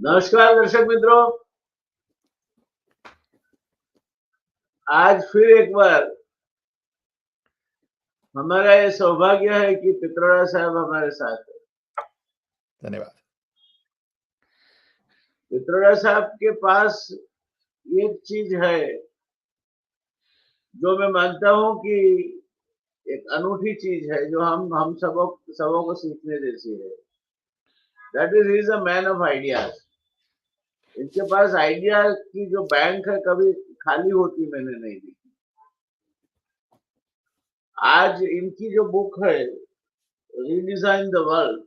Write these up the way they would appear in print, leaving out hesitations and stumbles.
नमस्कार दर्शक मित्रों, आज फिर एक बार हमारा ये सौभाग्य है कि पित्रोड़ा साहब हमारे साथ है। धन्यवाद। पित्रोड़ा साहब के पास एक चीज है जो मैं मानता हूं कि एक अनूठी चीज है जो हम सबों को सीखने जैसी है। That is is a man of ideas. इनके पास आइडिया की जो बैंक है कभी खाली होती मैंने नहीं देखी। आज इनकी जो बुक है रीडिजाइन द वर्ल्ड,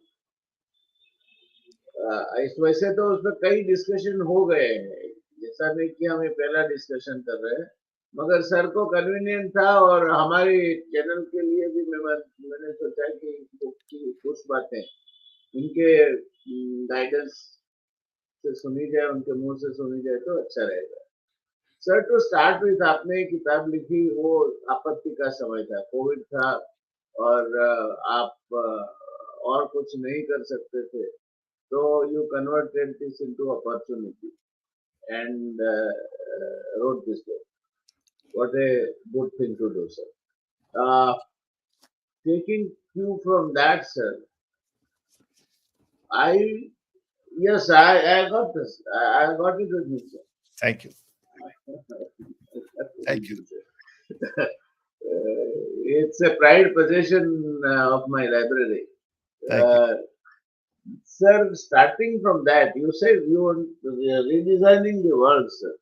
इस वैसे तो उसमें कई डिस्कशन हो गए हैं, जैसा नहीं कि हम ये पहला डिस्कशन कर रहे हैं, मगर सर को कन्वीनियंट था और हमारे चैनल के लिए भी मैंने सोचा कि बुक की कुछ बातें इनके गाइडेंस से सुनी जाए, उनके मुंह से सुनी जाए तो अच्छा रहेगा। सर, टू स्टार्ट विथ, आपने किताब लिखी वो आपत्ति का समय था, कोविड था और आप और कुछ नहीं कर सकते थे, so you converted this into opportunity and wrote this book. What a good thing to do, sir. Taking cue from that, sir, I got this. I got it with me, sir. Thank you. Thank you. It's a pride possession of my library. Thank you. Sir, starting from that, you said you were redesigning the world, sir.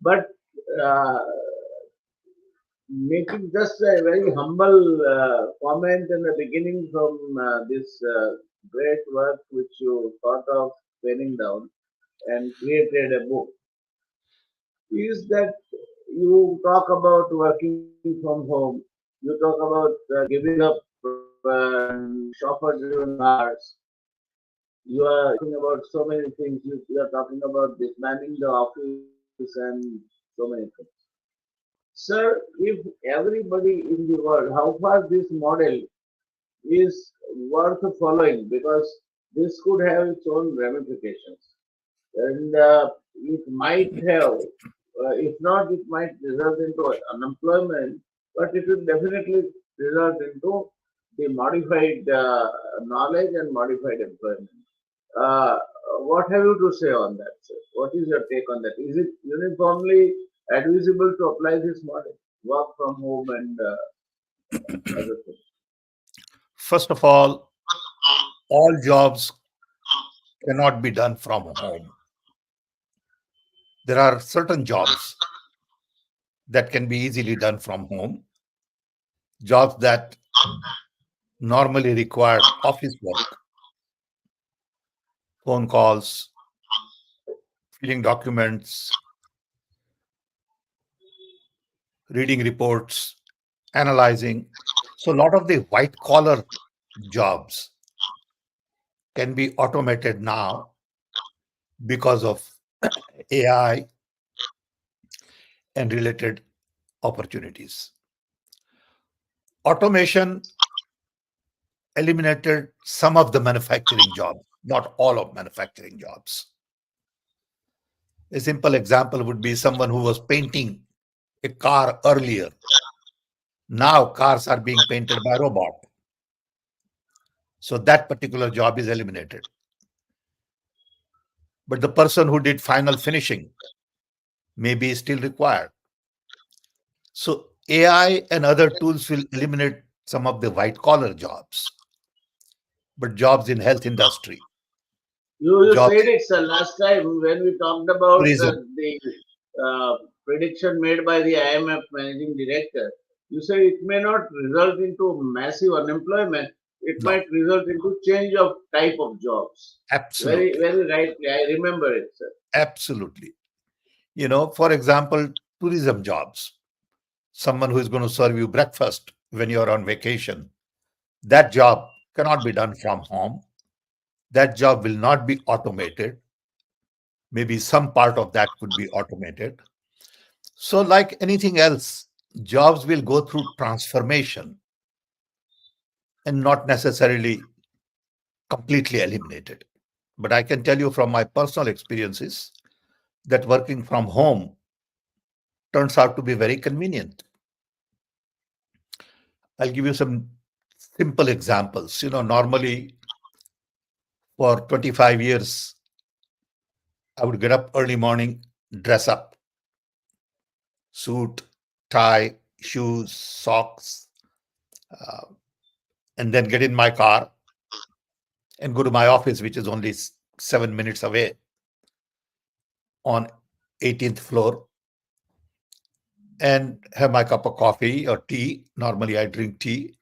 But making just a very humble comment in the beginning from this great work which you thought of penning down and created a book, is that you talk about working from home, you talk about giving up chauffeur-driven cars, you are talking about so many things, you are talking about disbanding the office and so many things. Sir, if everybody in the world, how far this model is worth following, because this could have its own ramifications. And it might have, if not, it might result into unemployment, but it will definitely result into the modified knowledge and modified employment. What have you to say on that, sir? What is your take on that? Is it uniformly advisable to apply this model, work from home and other things? First of all jobs cannot be done from home. There are certain jobs that can be easily done from home, jobs that normally require office work, phone calls, filling documents, reading reports, analyzing. So a lot of the white collar jobs can be automated now because of AI and related opportunities. Automation eliminated some of the manufacturing jobs, not all of manufacturing jobs. A simple example would be someone who was painting a car earlier. Now cars are being painted by robot. So that particular job is eliminated. But the person who did final finishing may be still required. So AI and other tools will eliminate some of the white collar jobs, but jobs in health industry. You jobs said it, sir, last time when we talked about tourism. the prediction made by the IMF managing director. You said it may not result into massive unemployment. It No. might result into change of type of jobs. Absolutely. Very rightly. I remember it, sir. Absolutely. For example, tourism jobs. Someone who is going to serve you breakfast when you're on vacation. That job cannot be done from home. That job will not be automated. Maybe some part of that could be automated. So like anything else, jobs will go through transformation and not necessarily completely eliminated. But I can tell you from my personal experiences that working from home turns out to be very convenient. I'll give you some simple examples. Normally for 25 years, I would get up early morning, dress up, suit, tie, shoes, socks, uh, and then get in my car and go to my office, which is only 7 minutes away on 18th floor, and have my cup of coffee or tea. Normally, I drink tea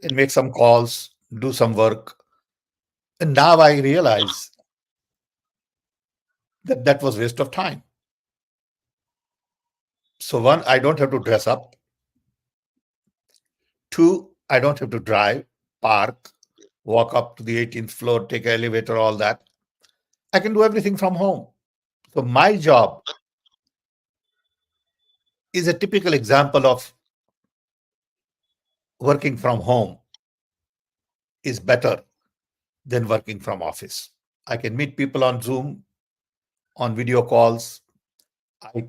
and make some calls, do some work. And now I realize that that was waste of time. So one, I don't have to dress up. Two, I don't have to drive, park, walk up to the 18th floor, take an elevator, all that. I can do everything from home. So my job is a typical example of working from home is better than working from office. I can meet people on Zoom, on video calls. I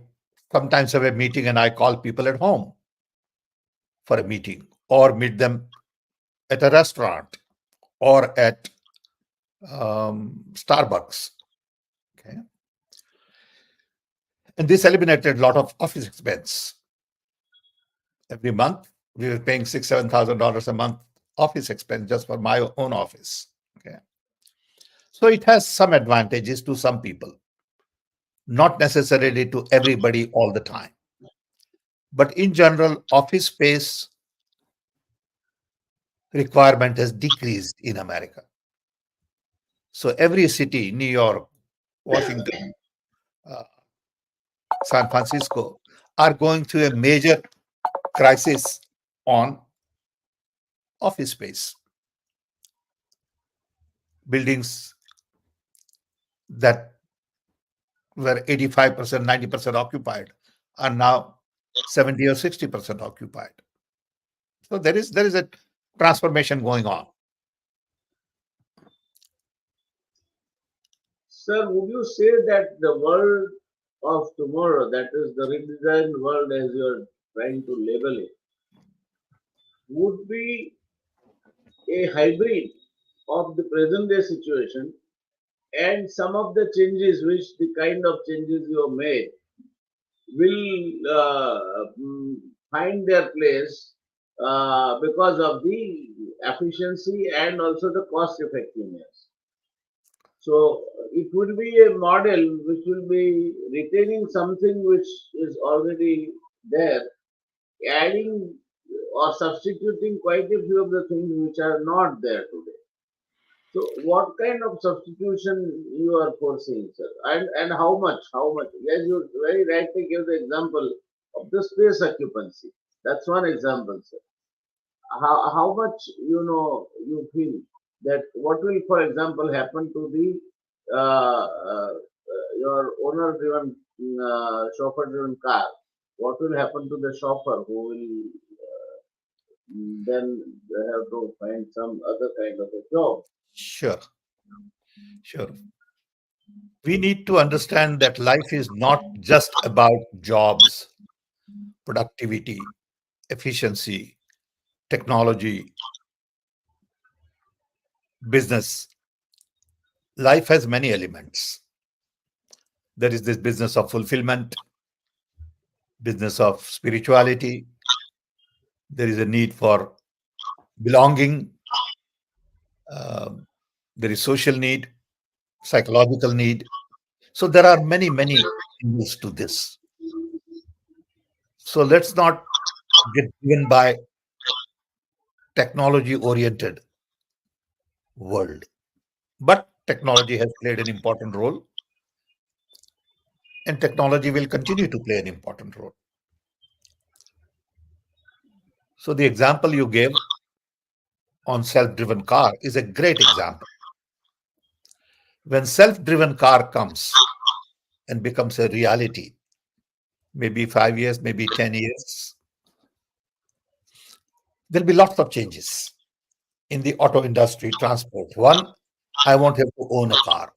sometimes have a meeting and I call people at home for a meeting or meet them at a restaurant or at Starbucks. Okay. And this eliminated a lot of office expense. Every month, we were paying $6,000, $7,000 a month office expense just for my own office. Okay. So it has some advantages to some people, not necessarily to everybody all the time. But in general, office space requirement has decreased in America. So every city, New York, Washington, uh, San Francisco, are going through a major crisis on office space. Buildings that were 85%, 90% occupied are now 70 or 60% occupied. So there is a transformation going on. Sir, would you say that the world of tomorrow, that is the redesigned world as you're trying to label it, would be a hybrid of the present day situation and some of the changes, which the kind of changes you have made, will find their place because of the efficiency and also the cost effectiveness. So it would be a model which will be retaining something which is already there, adding or substituting quite a few of the things which are not there today. So what kind of substitution you are foreseeing, sir? And how much? How much? Yes, you very rightly give the example of the space occupancy. That's one example, sir. How much you feel that what will, for example, happen to the your owner driven chauffeur driven car? What will happen to the chauffeur who will then have to find some other kind of a job? Sure, sure. We need to understand that life is not just about jobs, productivity, efficiency, technology, business. Life has many elements. There is this business of fulfillment, business of spirituality. There is a need for belonging. um, there is social need, psychological need. So there are many, many angles to this. So let's not get driven by technology oriented world. But technology has played an important role, and technology will continue to play an important role. So the example you gave on self-driven car is a great example. When self-driven car comes and becomes a reality, maybe 5 years, maybe 10 years, there'll be lots of changes in the auto industry, transport. One, I won't have to own a car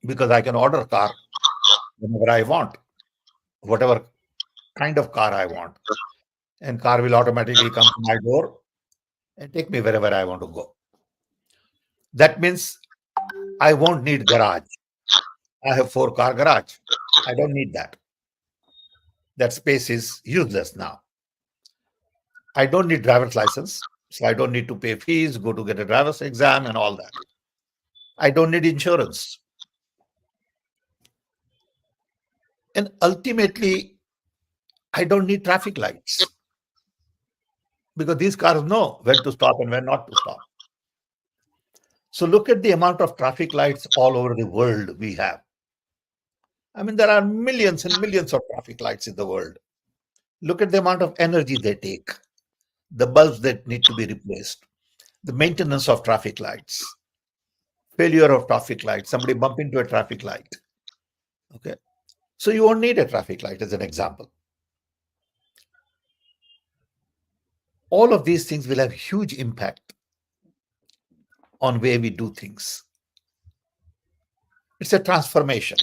because I can order a car whenever I want, whatever kind of car I want. And car will automatically come to my door and take me wherever I want to go. That means I won't need garage. I have four-car garage. I don't need that. That space is useless now. I don't need driver's license, so I don't need to pay fees, go to get a driver's exam and all that. I don't need insurance. And ultimately, I don't need traffic lights because these cars know when to stop and when not to stop. So look at the amount of traffic lights all over the world we have. I mean, there are millions and millions of traffic lights in the world. Look at the amount of energy they take, the bulbs that need to be replaced, the maintenance of traffic lights, failure of traffic lights, somebody bump into a traffic light. Okay. So you won't need a traffic light as an example. All of these things will have huge impact on where we do things. It's a transformation.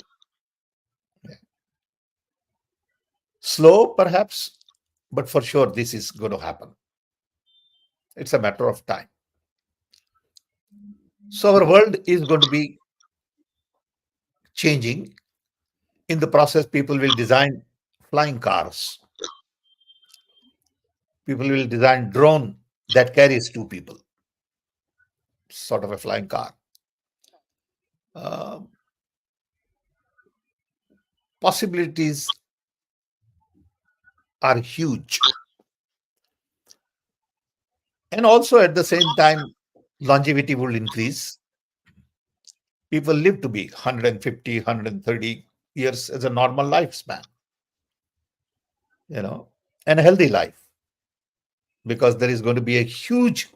Slow, perhaps, but for sure this is going to happen. It's a matter of time. So our world is going to be changing. In the process, people will design flying cars. People will design drone that carries two people, sort of a flying car. Uh, Possibilities are huge. And also at the same time, longevity will increase. People live to be 150, 130 years as a normal lifespan, you know, and a healthy life because there is going to be a huge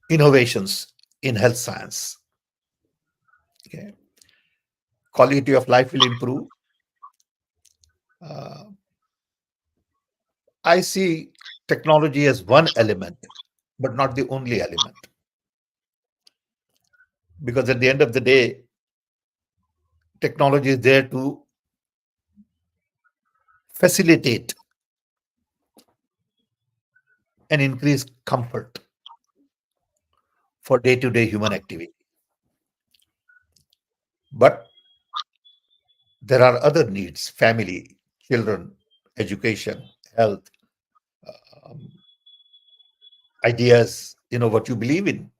innovations in health science. Okay. Quality of life will improve. Uh, I see technology as one element, but not the only element. Because at the end of the day, technology is there to facilitate and increase comfort for day to day human activity. But there are other needs family, children, education, health, um, ideas, what you believe in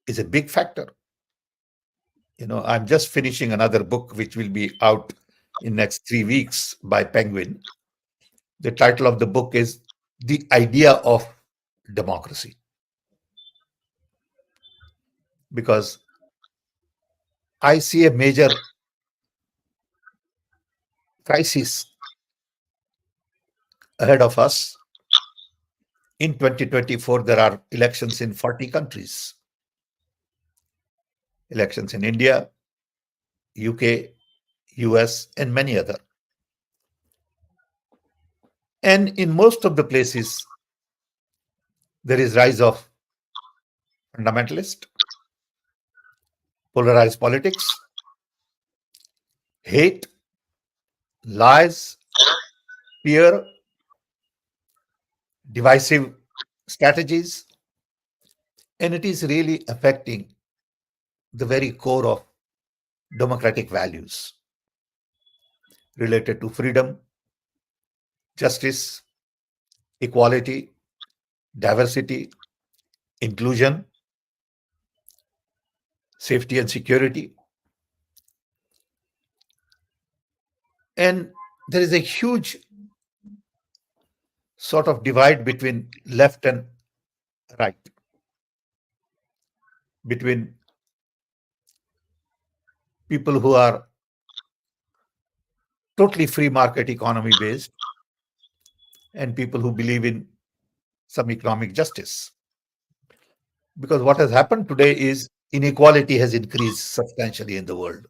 is a big factor. I'm just finishing another book which will be out in next 3 weeks by Penguin. The title of the book is The Idea of Democracy. Because I see a major crisis ahead of us. In 2024, there are elections in 40 countries. Elections in India, UK, US, and many other. And in most of the places, there is rise of fundamentalist, polarized politics, hate, lies, fear, divisive strategies, and it is really affecting the very core of democratic values related to freedom, justice, equality, diversity, inclusion, safety and security. And there is a huge sort of divide between left and right, between people who are totally free market economy based and people who believe in some economic justice. Because what has happened today is inequality has increased substantially in the world.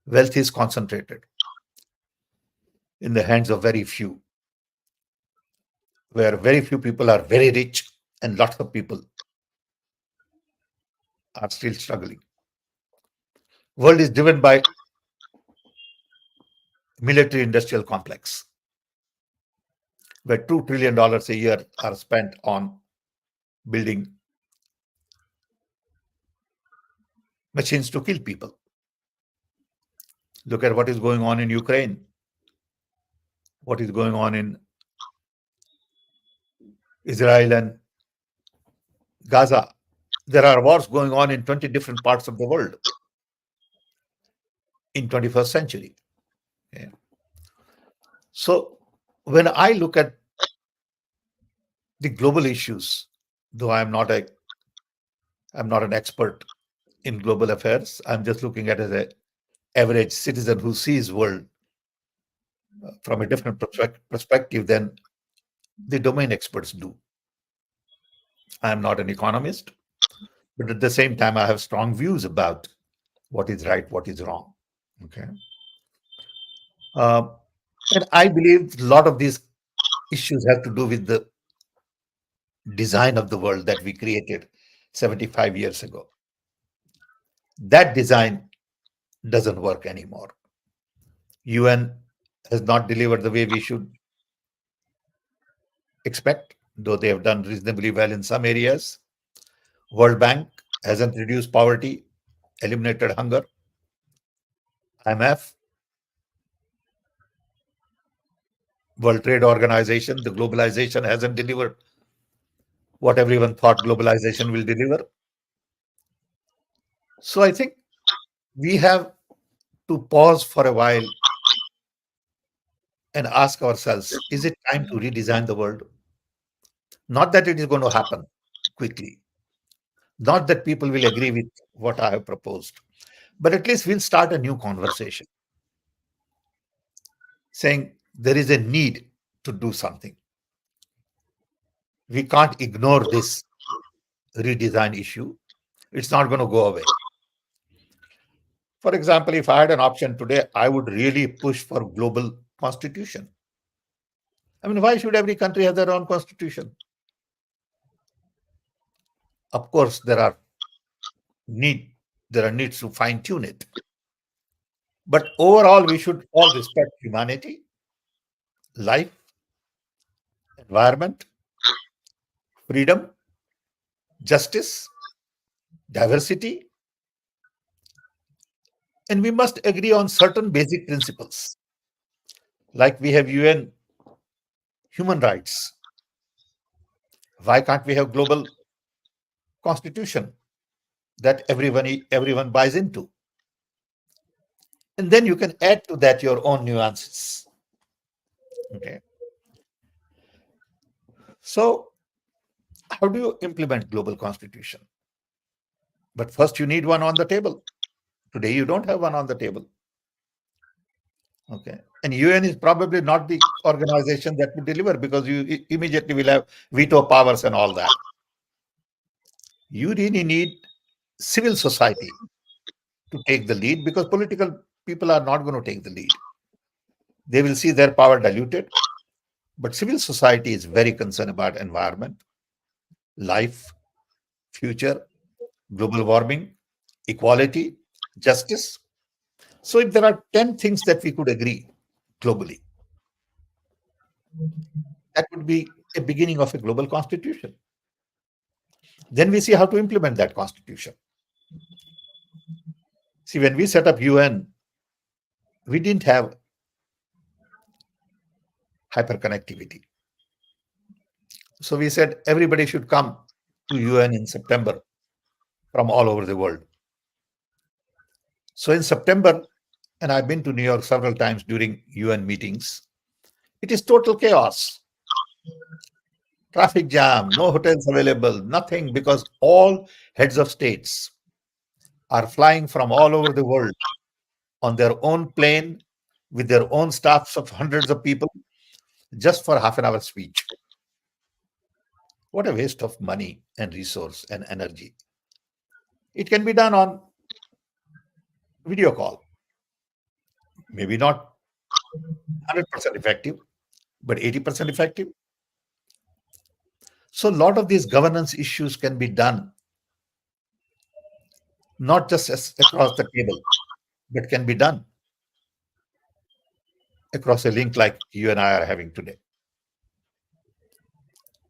Wealth is concentrated in the hands of very few. where very few people are very rich and lots of people are still struggling. World is driven by military industrial complex, where $2 trillion a year are spent on building machines to kill people. Look at what is going on in Ukraine, what is going on in Israel and Gaza. There are wars going on in 20 different parts of the world in 21st century. Yeah. So when I look at the global issues, though I'm not an expert in global affairs, I'm just looking at it as an average citizen who sees world from a different perspective than the domain experts do. I'm not an economist, but at the same time, I have strong views about what is right, what is wrong. Okay. Uh, and I believe a lot of these issues have to do with the design of the world that we created 75 years ago. That design doesn't work anymore. UN has not delivered the way we should expect, though they have done reasonably well in some areas. World Bank hasn't reduced poverty, eliminated hunger. IMF, World Trade Organization, the globalization hasn't delivered what everyone thought globalization will deliver. So I think we have to pause for a while and ask ourselves, is it time to redesign the world? Not that it is going to happen quickly, not that people will agree with what I have proposed, but at least we'll start a new conversation saying there is a need to do something. We can't ignore this redesign issue. It's not going to go away. For example, if I had an option today, I would really push for global constitution. I mean, why should every country have their own constitution? Of course, need there are needs to fine tune it. But overall, we should all respect humanity, life, environment, freedom, justice, diversity, and we must agree on certain basic principles. Like we have UN human rights. Why can't we have global constitution that everyone buys into? And then you can add to that your own nuances. Okay. So how do you implement global constitution? But first you need one on the table. Today you don't have one on the table. Okay. And UN is probably not the organization that will deliver because you immediately will have veto powers and all that. You really need civil society to take the lead because political people are not going to take the lead. They will see their power diluted. But civil society is very concerned about environment, life, future, global warming, equality, justice. So if there are 10 things that we could agree globally, that would be a beginning of a global constitution. Then we see how to implement that constitution. See, when we set up UN, we didn't have hyperconnectivity. So we said everybody should come to UN in September from all over the world. So in September, and I've been to New York several times during UN meetings, it is total chaos. Traffic jam, no hotels available, nothing, because all heads of states are flying from all over the world on their own plane with their own staffs of hundreds of people just for half an hour speech. What a waste of money and resource and energy. It can be done on video call. Maybe not 100% effective, but 80% effective. So a lot of these governance issues can be done not just across the table, but can be done across a link like you and I are having today.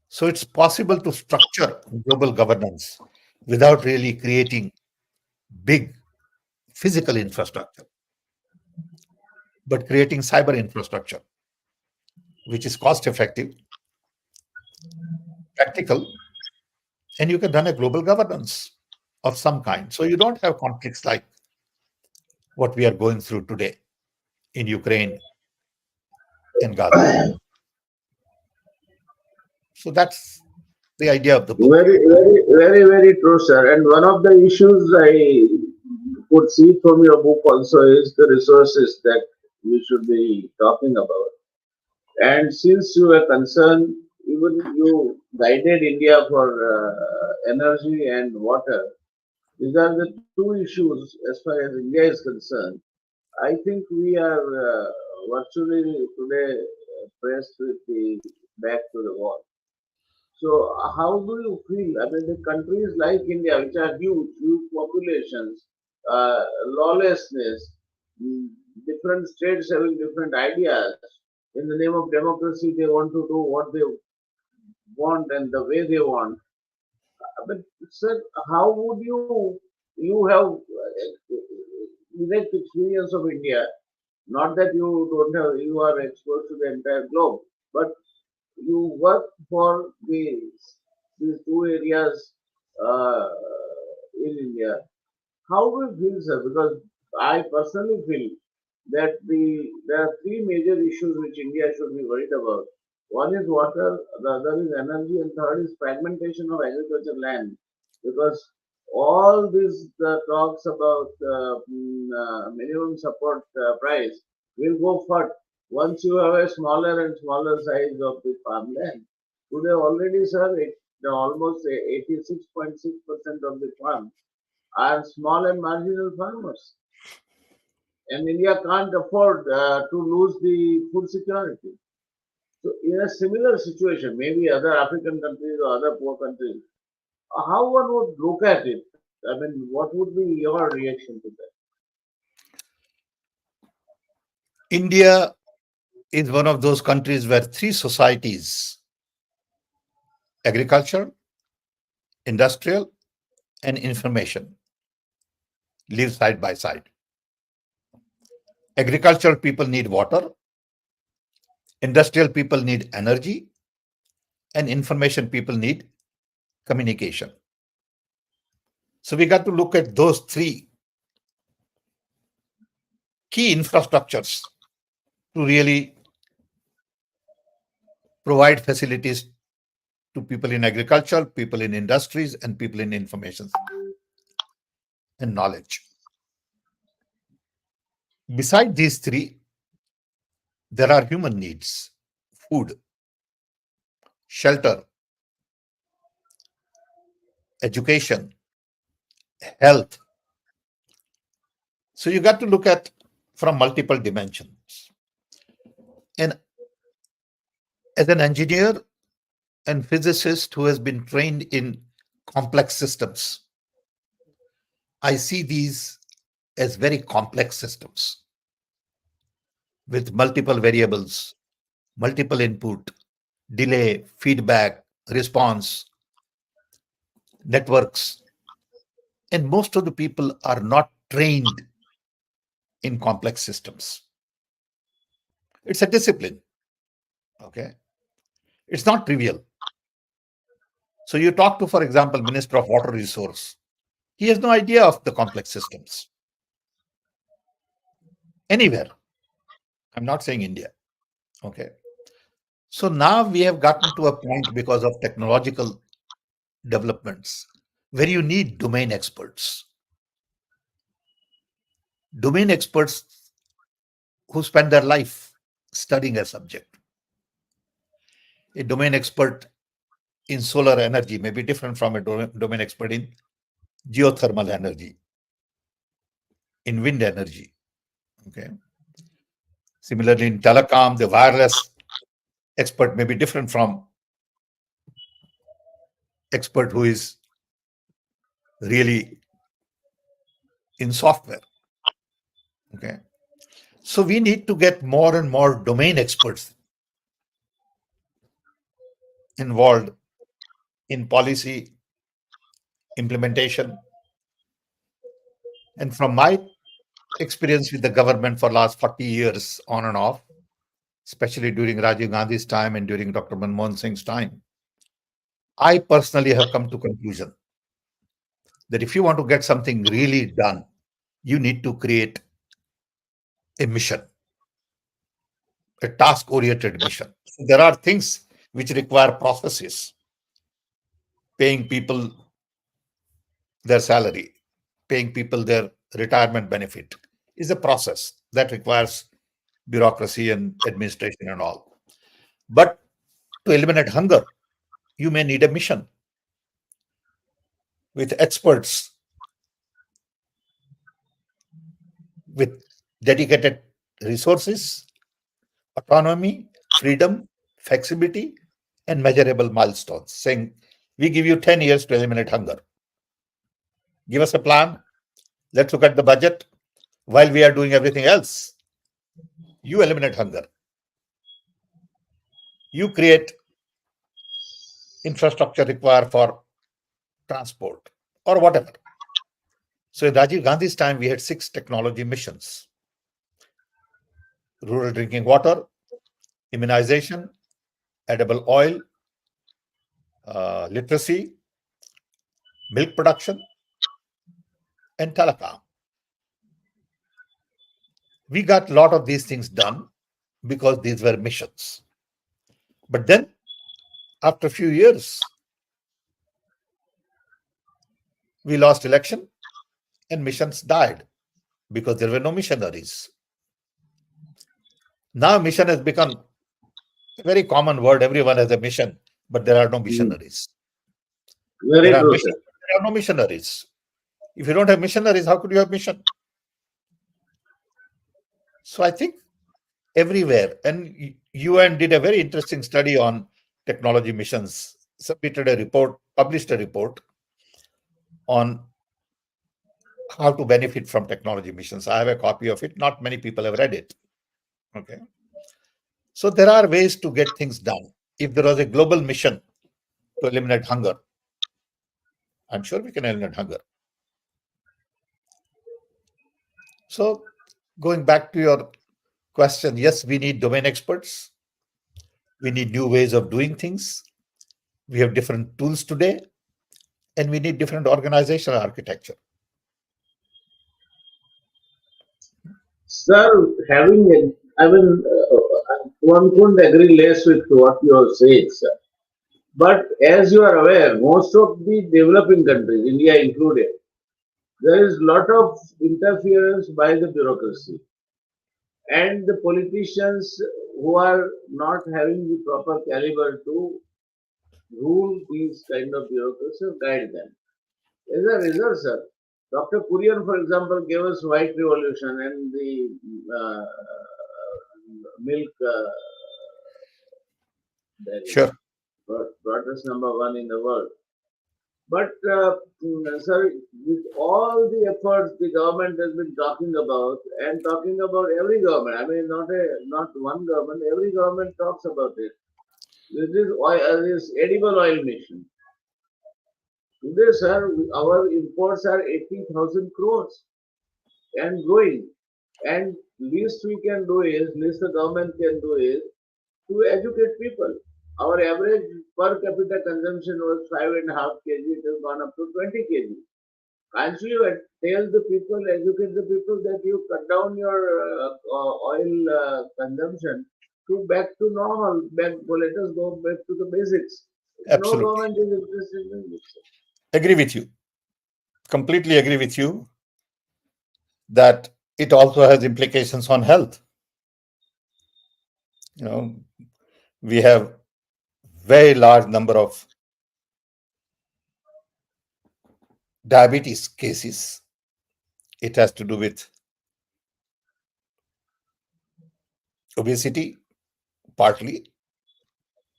So it's possible to structure global governance without really creating big physical infrastructure, but creating cyber infrastructure, which is cost effective, practical, and you can run a global governance of some kind. So you don't have conflicts like what we are going through today in Ukraine and Gaza. So that's the idea of the book. Very, very, very, very true, sir. And one of the issues I could see from your book also is the resources that we should be talking about. And since you are concerned, even you guided India for energy and water. These are the two issues as far as India is concerned. I think we are virtually today pressed with the back to the wall. So, how do you feel? I mean, the countries like India, which are huge, huge populations, lawlessness, mm, different states having different ideas. In the name of democracy, they want to do what they want and the way they want. But, sir, how would you have direct experience of India? Not that you don't have, you are exposed to the entire globe, but you work for these two areas uh, in India. How do you feel, sir? Because I personally feel that there are three major issues which India should be worried about. One is water, the other is energy, and third is fragmentation of agriculture land. Because all these talks about minimum support price will go further once you have a smaller and smaller size of the farmland. Today already, sir, almost 86.6% of the farms are small and marginal farmers. And India can't afford to lose the food security. So, in a similar situation, maybe other African countries or other poor countries, how one would look at it? I mean, what would be your reaction to that? India is one of those countries where three societies, agriculture, industrial, and information, live side by side. Agricultural people need water, industrial people need energy, and information people need communication. So we got to look at those three key infrastructures to really provide facilities to people in agriculture, people in industries, and people in information and knowledge. Beside these three, there are human needs: food, shelter, education, health. So you got to look at from multiple dimensions. And as an engineer and physicist who has been trained in complex systems, I see these as very complex systems with multiple variables, multiple input, delay, feedback, response, networks. And most of the people are not trained in complex systems. It's a discipline. Okay. It's not trivial. So you talk to, for example, Minister of Water Resource. He has no idea of the complex systems anywhere. I'm not saying India. Okay. So now we have gotten to a point because of technological developments where you need domain experts. Domain experts who spend their life studying a subject. A domain expert in solar energy may be different from a domain expert in geothermal energy, in wind energy. Okay. Similarly, in telecom, the wireless expert may be different from expert who is really in software. Okay. So we need to get more and more domain experts involved in policy implementation. And from my experience with the government for last 40 years on and off, especially during Rajiv Gandhi's time and during Dr. Manmohan Singh's time, I personally have come to conclusion that if you want to get something really done, you need to create a mission, a task-oriented mission. So there are things which require processes, paying people their salary, paying people their retirement benefit is a process that requires bureaucracy and administration and all. But to eliminate hunger, you may need a mission with experts, with dedicated resources, autonomy, freedom, flexibility, and measurable milestones, saying, we give you 10 years to eliminate hunger. Give us a plan. Let's look at the budget while we are doing everything else. You eliminate hunger. You create infrastructure required for transport or whatever. So in Rajiv Gandhi's time, we had 6 technology missions: rural drinking water, immunization, edible oil, literacy, milk production, and telecom. We got a lot of these things done because these were missions. But then, after a few years, we lost election and missions died because there were no missionaries. Now, mission has become a very common word. Everyone has a mission, but there are no Hmm. missionaries. There Very are true, sir. missions, but there are no missionaries. If you don't have missionaries, how could you have mission? So I think everywhere, and UN did a very interesting study on technology missions, submitted a report, published a report on how to benefit from technology missions. I have a copy of it. Not many people have read it. Okay. So there are ways to get things done. If there was a global mission to eliminate hunger, I'm sure we can eliminate hunger. So going back to your question, yes, we need domain experts. We need new ways of doing things. We have different tools today, and we need different organizational architecture. Sir, one couldn't agree less with what you are saying, sir. But as you are aware, most of the developing countries, India included, there is lot of interference by the bureaucracy and the politicians who are not having the proper caliber to rule these kind of bureaucracy or guide them. As a result, sir, Dr. Kurian, for example, gave us white revolution and the milk dairy, Sure. brought us number one in the world. But, sir, with all the efforts the government has been talking about and talking about every government, I mean, not one government, every government talks about it. This edible oil mission. Today, sir, our imports are 80,000 crores and growing. And least we can do is, least the government can do is to educate people. Our average per capita consumption was 5.5 kg. It has gone up to 20 kg. Can't you tell the people, educate the people that you cut down your oil consumption to back to normal? Let us go back to the basics. No Absolutely. government is interested in this. Agree with you. Completely agree with you that it also has implications on health. You know, we have very large number of diabetes cases. It has to do with obesity, partly.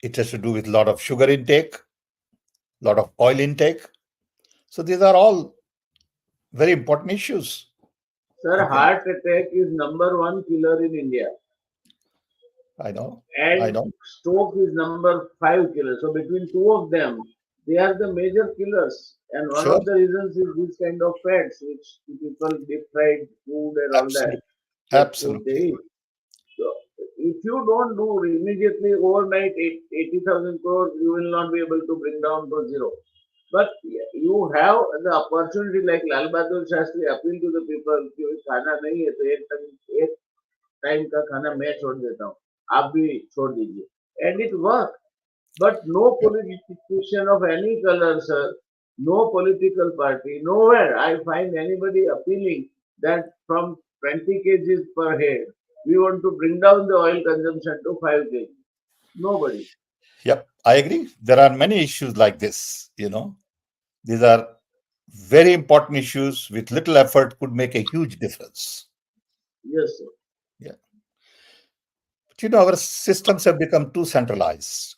It has to do with a lot of sugar intake. lot of oil intake. So these are all very important issues. Sir, Okay, heart attack is number one killer in India, I know, I and know. stroke is number five killer. So between two of them, they are the major killers. And one Sure, of the reasons is this kind of fats, which people deep fried food and all that, absolutely, that food they absolutely. eat. So if you don't do immediately overnight 80,000 crores, you will not be able to bring down to zero. But you have the opportunity like Lal Bahadur Shastri appeal to the people कि खाना नहीं है तो एक time का खाना मैं छोड़ देता हूँ आप भी छोड़ दीजिए and it worked. But no politician of any color, sir, no political party, nowhere I find anybody appealing that from 20 kgs per head, we want to bring down the oil consumption to 5 kg. Nobody. Yep, I agree. There are many issues like this. These are very important issues with little effort could make a huge difference. Yes, sir. Yeah. But our systems have become too centralized.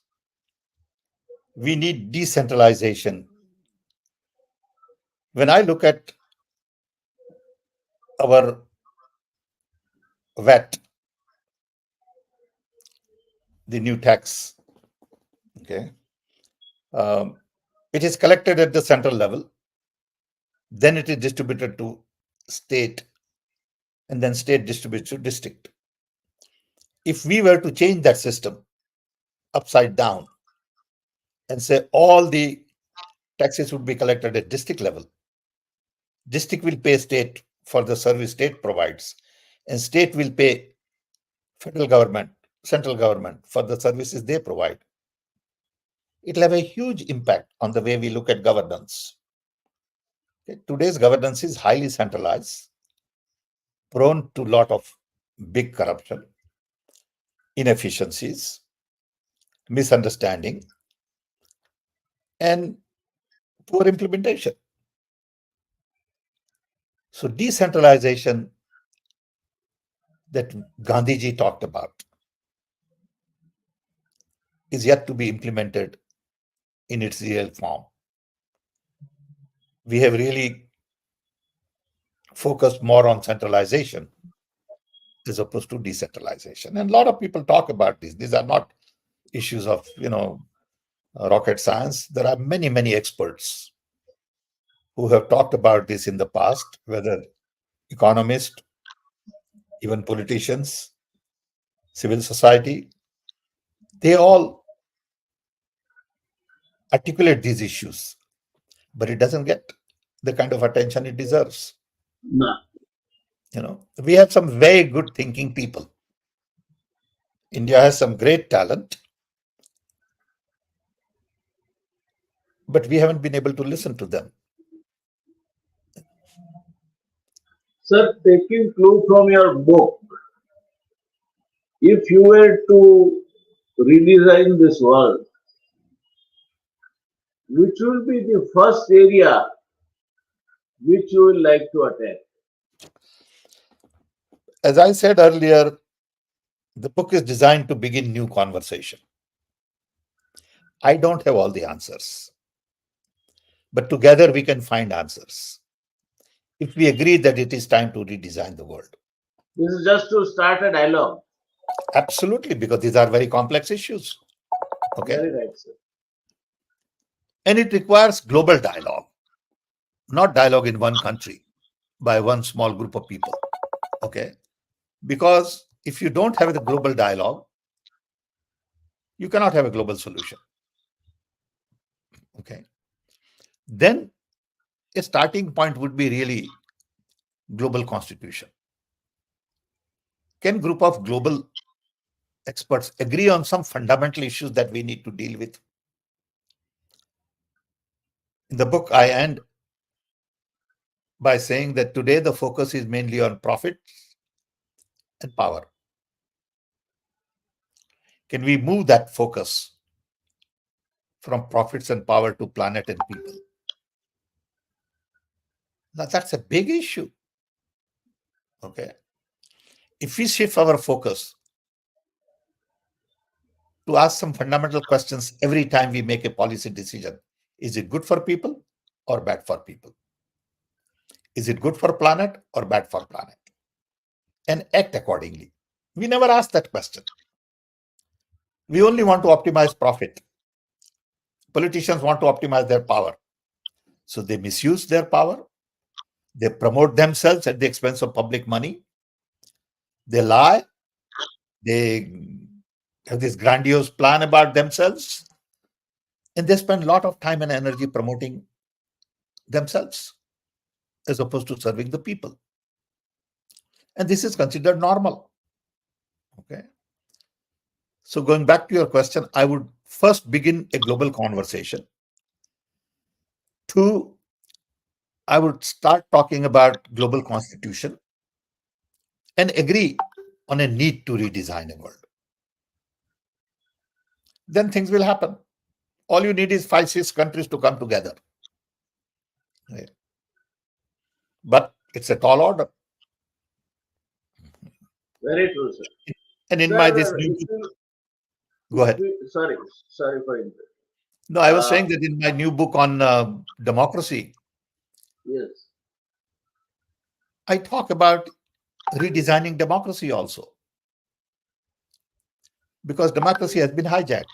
We need decentralization. When I look at our VAT, the new tax, okay, um, it is collected at the central level, then it is distributed to state, and then state distributes to district. If we were to change that system upside down and say all the taxes would be collected at district level, district will pay state for the service state provides, and state will pay federal government, central government for the services they provide. It'll have a huge impact on the way we look at governance. Okay, today's governance is highly centralized, prone to a lot of big corruption, inefficiencies, misunderstanding, and poor implementation. So decentralization that Gandhiji talked about is yet to be implemented in its real form. We have really focused more on centralization as opposed to decentralization. And a lot of people talk about this. These are not issues of, rocket science. There are many, many experts who have talked about this in the past, whether economists, even politicians, civil society, they all articulate these issues, but it doesn't get the kind of attention it deserves. No. We have some very good thinking people. India has some great talent, but we haven't been able to listen to them. Sir, taking clue from your book, if you were to redesign this world, which will be the first area which you will like to attack? As I said earlier, the book is designed to begin new conversation. I don't have all the answers, but together we can find answers if we agree that it is time to redesign the world. This is just to start a dialogue. Absolutely, because these are very complex issues. Okay. Very right, sir. And it requires global dialogue, not dialogue in one country by one small group of people. Okay. Because if you don't have the global dialogue, you cannot have a global solution. Okay. Then a starting point would be really global constitution. Can group of global experts agree on some fundamental issues that we need to deal with? In the book, I end by saying that today the focus is mainly on profit and power. Can we move that focus from profits and power to planet and people? Now, that's a big issue. Okay. If we shift our focus to ask some fundamental questions every time we make a policy decision, Is it good for people or bad for people? Is it good for planet or bad for planet? And act accordingly. We never ask that question. We only want to optimize profit. Politicians want to optimize their power. So they misuse their power. They promote themselves at the expense of public money. They lie. They have this grandiose plan about themselves. And they spend a lot of time and energy promoting themselves as opposed to serving the people. And this is considered normal. Okay. So going back to your question, I would first begin a global conversation. Two, I would start talking about global constitution and agree on a need to redesign a world. Then things will happen. All you need is 5, 6 countries to come together. Right? But it's a tall order. Very true, sir. And in my this Sir, new if book, you, go if ahead. we, sorry for interrupting. No, I was Uh, saying that in my new book on democracy, yes. I talk about redesigning democracy also, because democracy has been hijacked.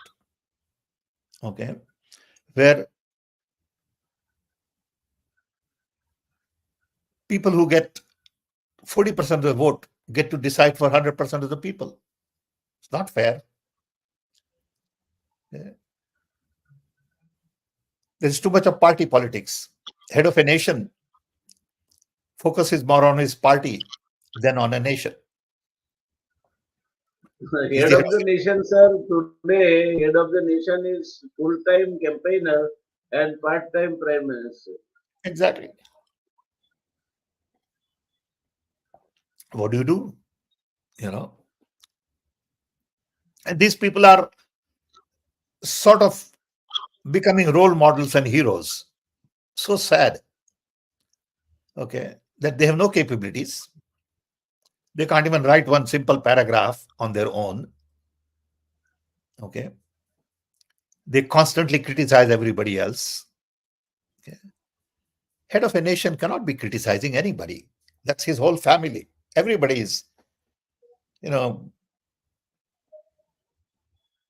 Okay, where people who get 40% of the vote get to decide for 100% of the people. It's not fair. Yeah. There's too much of party politics. Head of a nation focuses more on his party than on a nation. He's Head the head of of the nation, sir. Today, head of the nation is full-time campaigner and part-time prime minister. it. Exactly. What do you do? You know, and these people are sort of becoming role models and heroes. So sad. Okay, that they have no capabilities. They can't even write one simple paragraph on their own. Okay, they constantly criticize everybody else. Okay. Head of a nation cannot be criticizing anybody. That's his whole family. Everybody is, you know,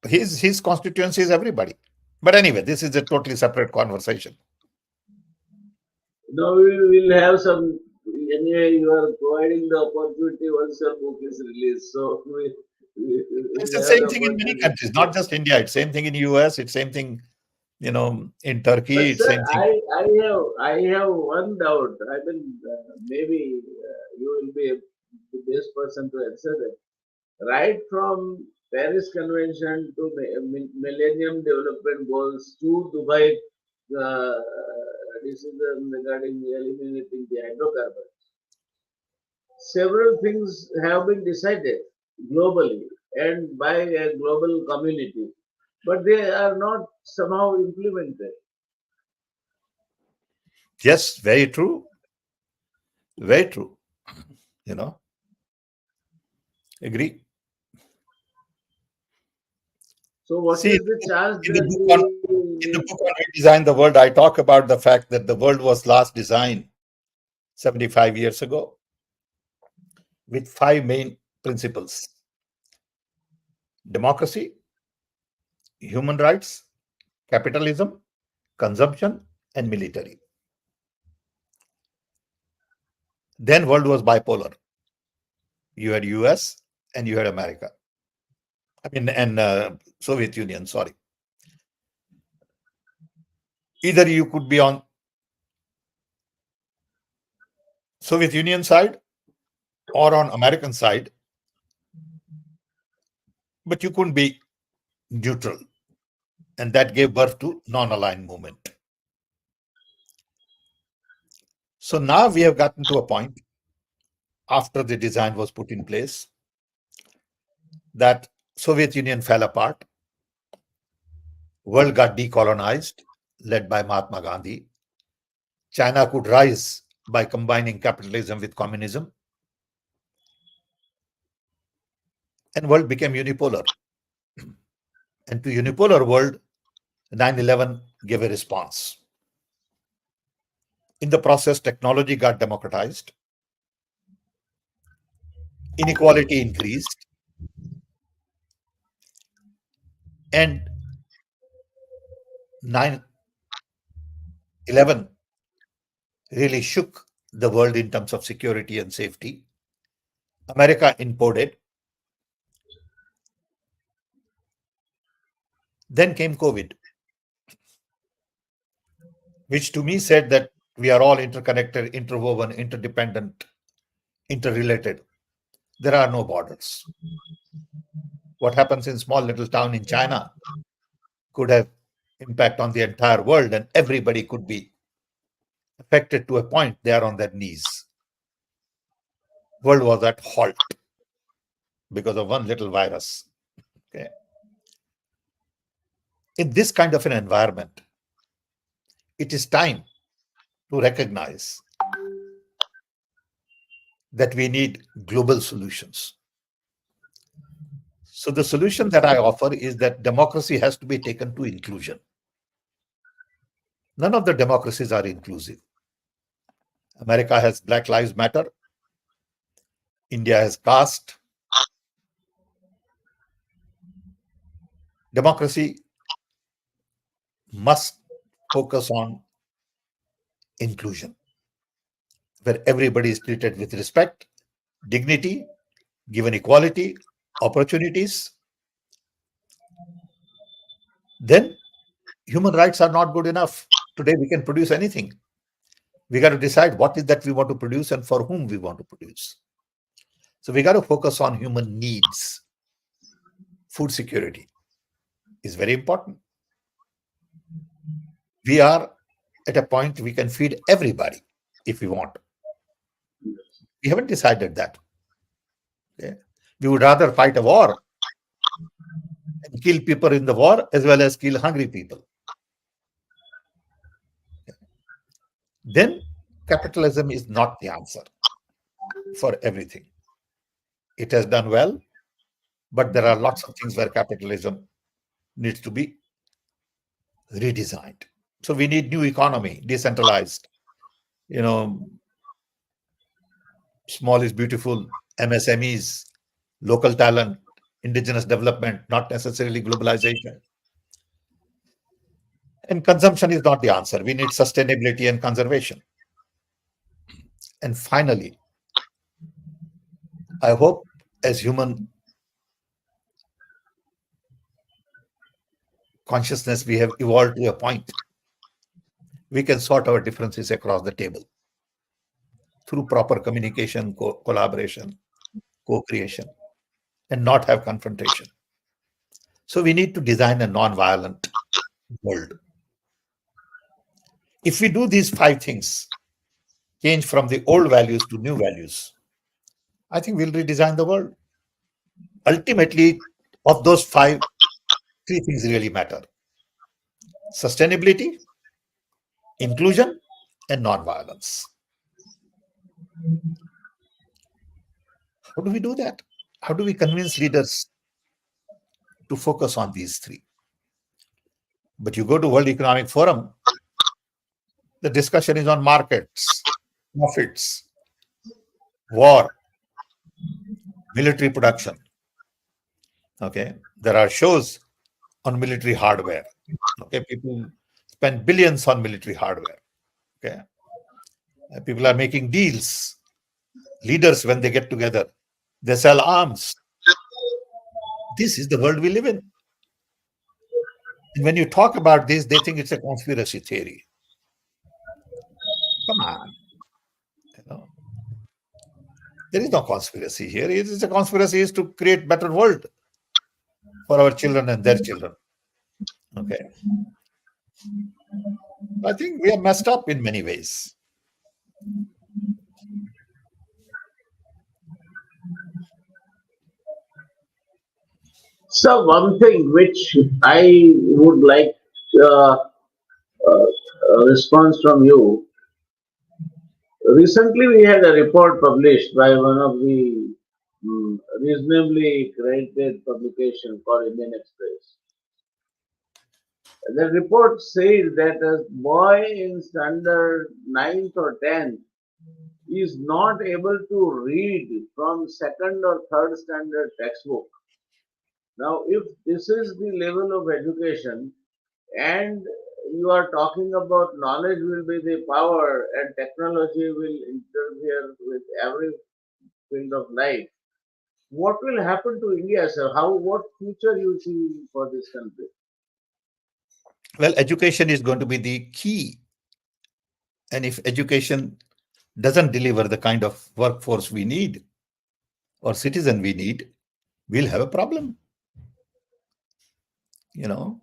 his constituency is everybody. But anyway, this is a totally separate conversation. Now we will have some. Anyway, you are providing the opportunity once your book is released, so we It's will the have same the thing in many opportunity. countries, not just India. It's same thing in US. It's same thing, in But Turkey. It's sir, same thing. I have one doubt. I mean, maybe you will be the best person to answer that. Right from Paris Convention to Millennium Development Goals to Dubai decision regarding eliminating the hydrocarbons, several things have been decided globally and by a global community, but they are not somehow implemented. Yes, very true. Very true. You know, agree. So, what See, is the chance in the that book on we in the book on Redesign the World, I talk about the fact that the world was last designed 75 years ago with 5 main principles: democracy, human rights, capitalism, consumption, and military. Then world was bipolar. You had US and you had America. I mean, and Soviet Union, sorry. Either you could be on Soviet Union side or on American side, but you couldn't be neutral. And that gave birth to non-aligned movement. So now we have gotten to a point after the design was put in place that Soviet Union fell apart, world got decolonized, led by Mahatma Gandhi. China could rise by combining capitalism with communism, and world became unipolar. And to unipolar world, 9/11 gave a response. In the process, technology got democratized, inequality increased, and 9/11 really shook the world in terms of security and safety. America imploded. Then came COVID, which to me said that we are all interconnected, interwoven, interdependent, interrelated. There are no borders. What happens in small little town in China could have impact on the entire world, and everybody could be affected to a point. They are on their knees. World was at halt because of one little virus. Okay. In this kind of an environment, it is time to recognize that we need global solutions. So the solution that I offer is that democracy has to be taken to inclusion. None of the democracies are inclusive. America has Black Lives Matter. India has caste. Democracy must focus on inclusion, where everybody is treated with respect, dignity, given equality, opportunities. Then human rights are not good enough. Today we can produce anything. We got to decide what is that we want to produce and for whom we want to produce. So we got to focus on human needs. Food security is very important. We are at a point we can feed everybody if we want. We haven't decided that. Okay? We would rather fight a war and kill people in the war as well as kill hungry people. Then capitalism is not the answer for everything. It has done well, but there are lots of things where capitalism needs to be redesigned. So we need new economy, decentralized, you know, small is beautiful, MSMEs, local talent, indigenous development, not necessarily globalization. And consumption is not the answer. We need sustainability and conservation. And finally, I hope as human consciousness, we have evolved to a point we can sort our differences across the table through proper communication, collaboration, co-creation, and not have confrontation. So we need to design a non-violent world. If we do these 5 things, change from the old values to new values, I think we'll redesign the world. Ultimately, of those 5, 3 things really matter: sustainability, inclusion, and non-violence. How do we do that? How do we convince leaders to focus on these 3? But you go to World Economic Forum, the discussion is on markets, profits, war, military production. Okay, there are shows on military hardware. Okay, people spend billions on military hardware. Okay, people are making deals. Leaders, when they get together, they sell arms. This is the world we live in. And when you talk about this, they think it's a conspiracy theory. Come on. You know, there is no conspiracy here. It is a conspiracy is to create better world for our children and their children. Okay. I think we are messed up in many ways. So one thing which I would like uh, a response from you. Recently, we had a report published by one of the reasonably credited publication called Indian Express. The report says that a boy in standard 9th or 10th is not able to read from second or third standard textbook. Now, if this is the level of education and you are talking about knowledge will be the power and technology will interfere with every field of life, what will happen to India, sir? What future you see for this country? Well, education is going to be the key. And if education doesn't deliver the kind of workforce we need or citizen we need, we'll have a problem. You know,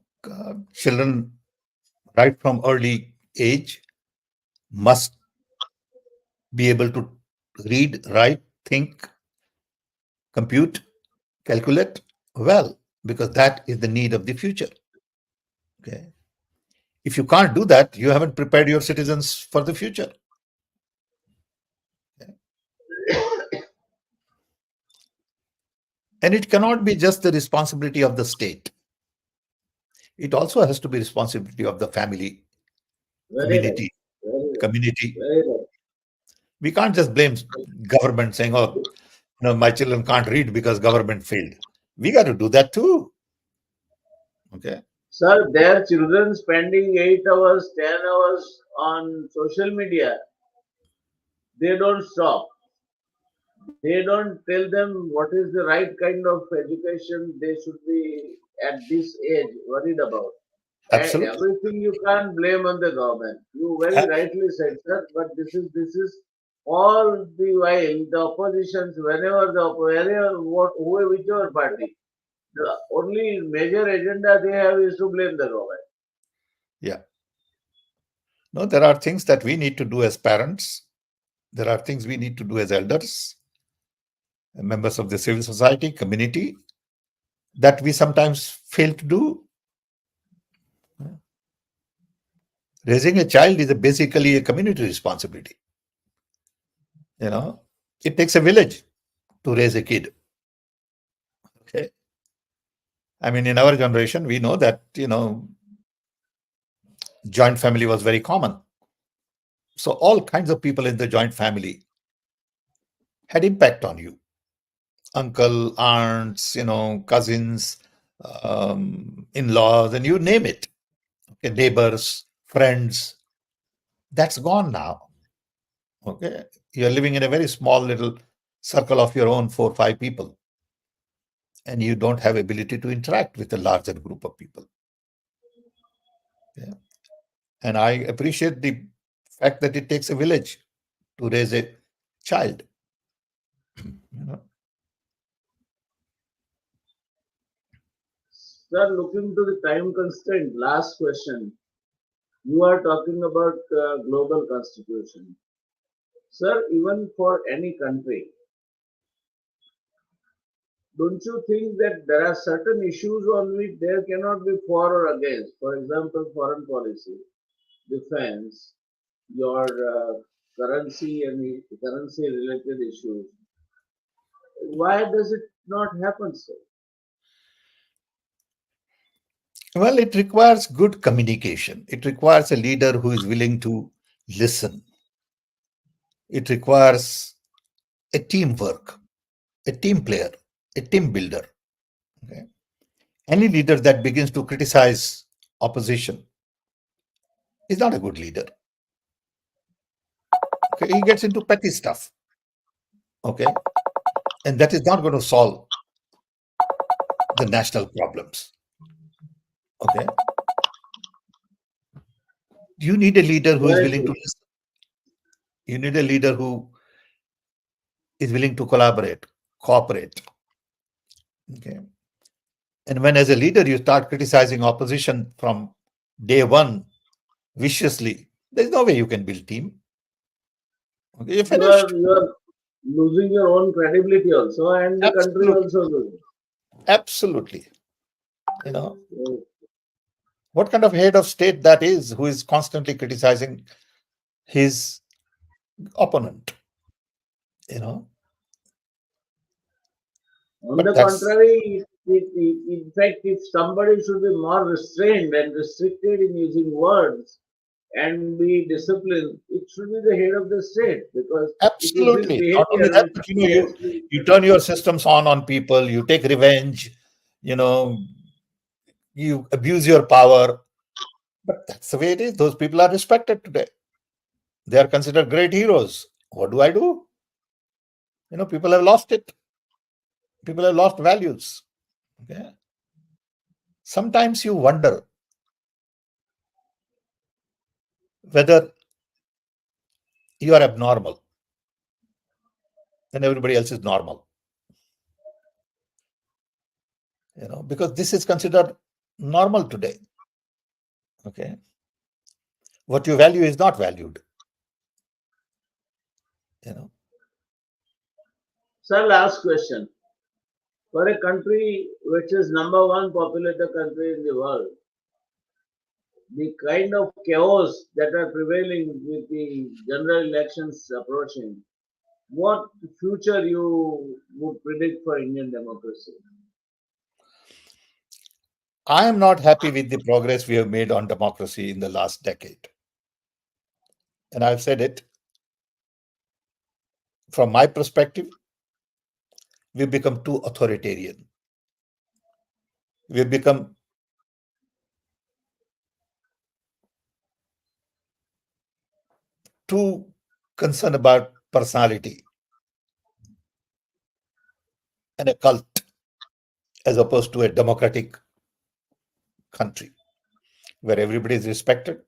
children right from early age must be able to read, write, think, compute, calculate well, because that is the need of the future. Okay. If you can't do that, you haven't prepared your citizens for the future. Okay. And it cannot be just the responsibility of the state. It also has to be responsibility of the family, Very right, community, very right, community. very right. We can't just blame government saying, "Oh, no, my children can't read because government failed." We got to do that too. Okay. Sir, their children spending 8 hours, 10 hours on social media, they don't stop. They don't tell them what is the right kind of education they should be at this age worried about. Absolutely. Everything you can't blame on the government. You very A- rightly said, sir. But this is all the while the oppositions, whenever what whichever party, the only major agenda they have is to blame the government. Yeah. No, there are things that we need to do as parents. There are things we need to do as elders, members of the civil society, community, that we sometimes fail to do. Raising a child is basically a community responsibility. You know, it takes a village to raise a kid. Okay. I mean, in our generation, we know that, joint family was very common. So all kinds of people in the joint family had impact on you. Uncle, aunts, cousins, in-laws, and you name it. Okay, neighbors, friends. That's gone now. Okay. You're living in a very small little circle of your own 4 or 5 people, and you don't have ability to interact with a larger group of people. Yeah. And I appreciate the fact that it takes a village to raise a child. You know. Sir, looking to the time constraint, last question. You are talking about global constitution. Sir, even for any country, don't you think that there are certain issues on which there cannot be for or against? For example, foreign policy, defense, your currency and currency related issues. Why does it not happen, sir? Well, it requires good communication. It requires a leader who is willing to listen. It requires a teamwork, a team player, a team builder. Okay? Any leader that begins to criticize opposition is not a good leader. Okay? He gets into petty stuff. Okay, and that is not going to solve the national problems. Okay, you need a leader who is Very willing to true. listen. You need a leader who is willing to collaborate, cooperate. Okay, and when as a leader you start criticizing opposition from day one viciously, there's no way you can build team. Okay, you're finished. You are losing your own credibility also, and the country Absolutely, also losing. absolutely. You know So, what kind of head of state that is who is constantly criticizing his opponent? You know, on but the that's contrary, in fact, if somebody should be more restrained and restricted in using words and be disciplined, it should be the head of the state because it is his Absolutely. Not only behavior that, which but he has to. you turn your systems on people, you take revenge, you know, you abuse your power. But that's the way it is. Those people are respected today. They are considered great heroes. What do I do? People have lost it. People have lost values. Okay. Sometimes you wonder whether you are abnormal and everybody else is normal. Because this is considered normal today. Okay. What you value is not valued. You know. Sir, last question. For a country which is number one populated country in the world, the kind of chaos that are prevailing with the general elections approaching, what future you would predict for Indian democracy? I am not happy with the progress we have made on democracy in the last decade. And I've said it. From my perspective, we've become too authoritarian. We've become too concerned about personality and a cult as opposed to a democratic country where everybody is respected,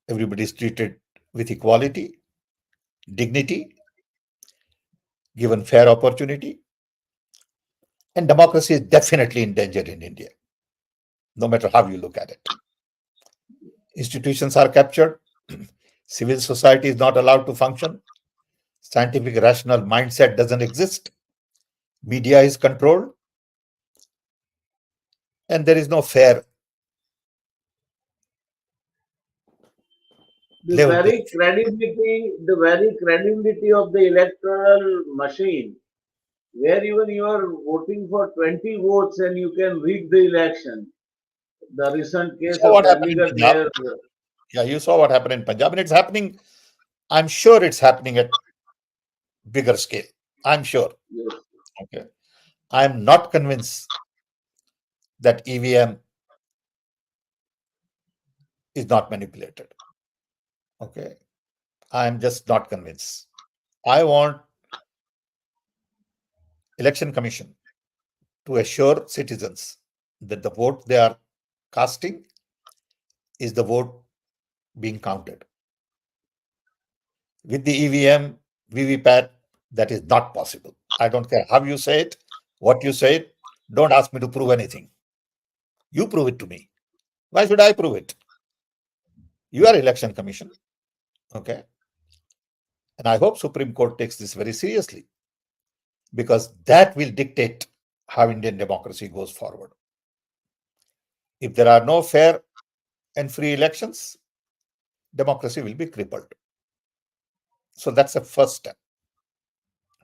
everybody is treated with equality, dignity, given fair opportunity. And democracy is definitely in danger in India, no matter how you look at it. Institutions are captured, civil society is not allowed to function, scientific rational mindset doesn't exist, media is controlled, and there is no fair level playing field. The very credibility of the electoral machine, where even you are voting for 20 votes and you can rig the election. The recent You case saw of what happened in Chandigarh, Punjab. where Yeah, you saw what happened in Punjab, and it's happening. I'm sure it's happening at bigger scale. I'm sure. yes, Okay. I'm not convinced that EVM is not manipulated. Okay. I'm just not convinced. I want election commission to assure citizens that the vote they are casting is the vote being counted. With the EVM, VVPAT, that is not possible. I don't care how you say it, what you say it. Don't ask me to prove anything. You prove it to me. Why should I prove it? You are election commission. Okay. And I hope Supreme Court takes this very seriously because that will dictate how Indian democracy goes forward. If there are no fair and free elections, democracy will be crippled. So that's the first step.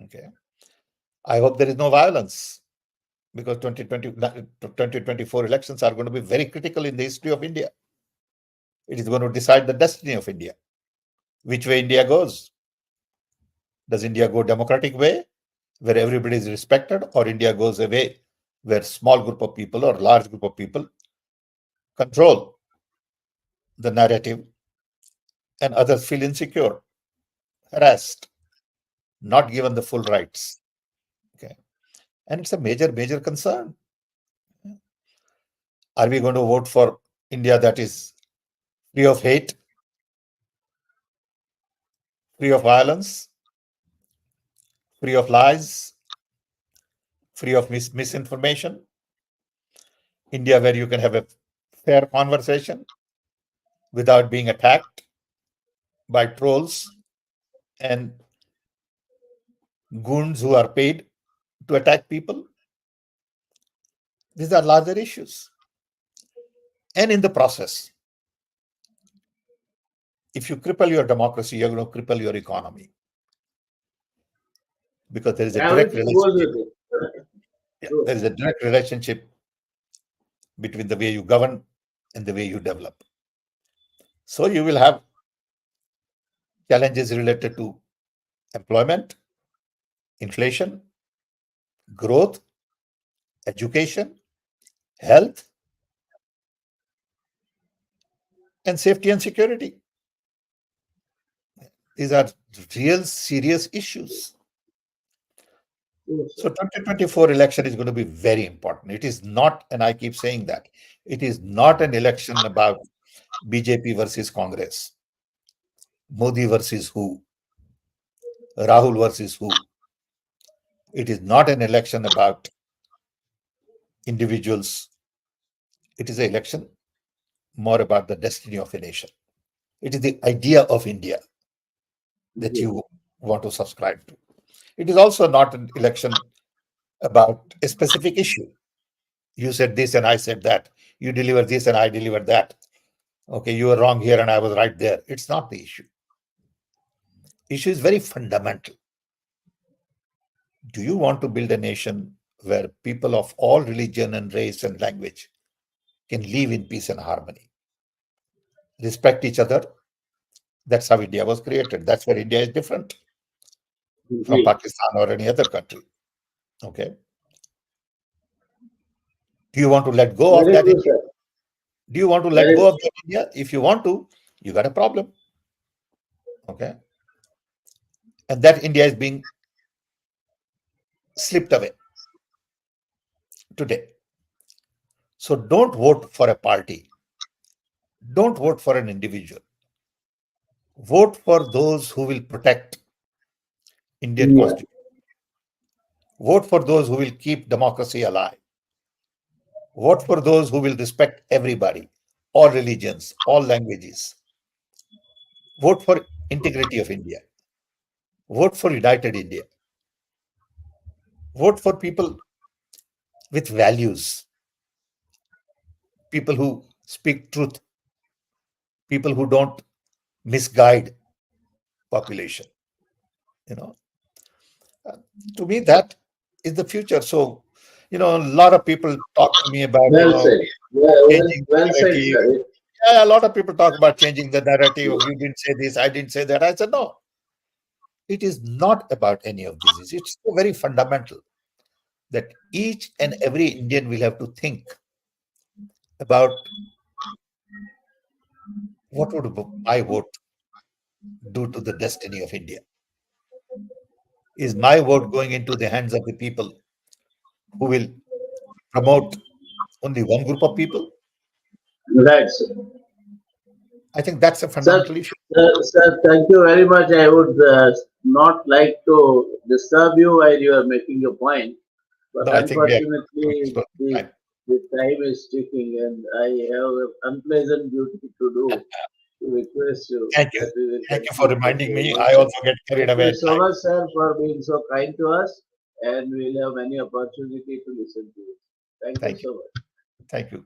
Okay. I hope there is no violence because 2024 elections are going to be very critical in the history of India. It is going to decide the destiny of India. Which way India goes? Does India go democratic way where everybody is respected, or India goes a way where small group of people or large group of people control the narrative and others feel insecure, harassed, not given the full rights? Okay. And it's a major concern. Are we going to vote for India that is free of hate, free of violence, free of lies, free of misinformation? India where you can have a fair conversation without being attacked by trolls and goons who are paid to attack people? These are larger issues. And in the process, if you cripple your democracy, you're going to cripple your economy because there is a direct everything goes relationship. with it. Yeah, True. there is a direct relationship between the way you govern and the way you develop. So you will have challenges related to employment, inflation, growth, education, health, and safety and security. These are real serious issues. True, So sir. 2024 election is going to be very important. It is not, and I keep saying that, it is not an election about BJP versus Congress, Modi versus who, Rahul versus who. It is not an election about individuals. It is an election more about the destiny of a nation. It is the idea of India that Yes. you want to subscribe to. It is also not an election about a specific issue. You said this and I said that. You deliver this and I deliver that. Okay, you were wrong here and I was right there. It's not the issue. Issue is very fundamental. Do you want to build a nation where people of all religion and race and language can live in peace and harmony, respect each other? That's how India was created. That's where India is different from Indeed. Pakistan or any other country. Okay. Do you want to let go of Very that true, India? sir. Do you want to let Very go of true. that India? If you want to, you got a problem. Okay. And that India is being slipped away today. So don't vote for a party. Don't vote for an individual. Vote for those who will protect Indian India. Constitution. Vote for those who will keep democracy alive. Vote for those who will respect everybody, all religions, all languages. Vote for integrity of India. Vote for united India. Vote for people with values, people who speak truth, people who don't misguide population. You know, Uh, to me that is the future. So, a lot of people talk to me about, Well said. changing the Well said, narrative. sir. Yeah, a lot of people talk about changing the narrative. You didn't say this, I didn't say that. I said, no, it is not about any of this. It's so very fundamental that each and every Indian will have to think about what would my vote do to the destiny of India. Is my vote going into the hands of the people who will promote only one group of people? Right, sir. I think that's a Sir, fundamental issue. sir, thank you very much. I would not like to disturb you while you are making your point, but No, I think we are unfortunately, close to time. the time is ticking, and I have an unpleasant duty to do to request you Thank you. that we will Thank you for conclude for reminding today. me. Once I again. also get carried Thank away you at so time. much, sir, for being so kind to us, and we'll have many opportunity to listen to you. Thank you Thank you. so much. Thank you.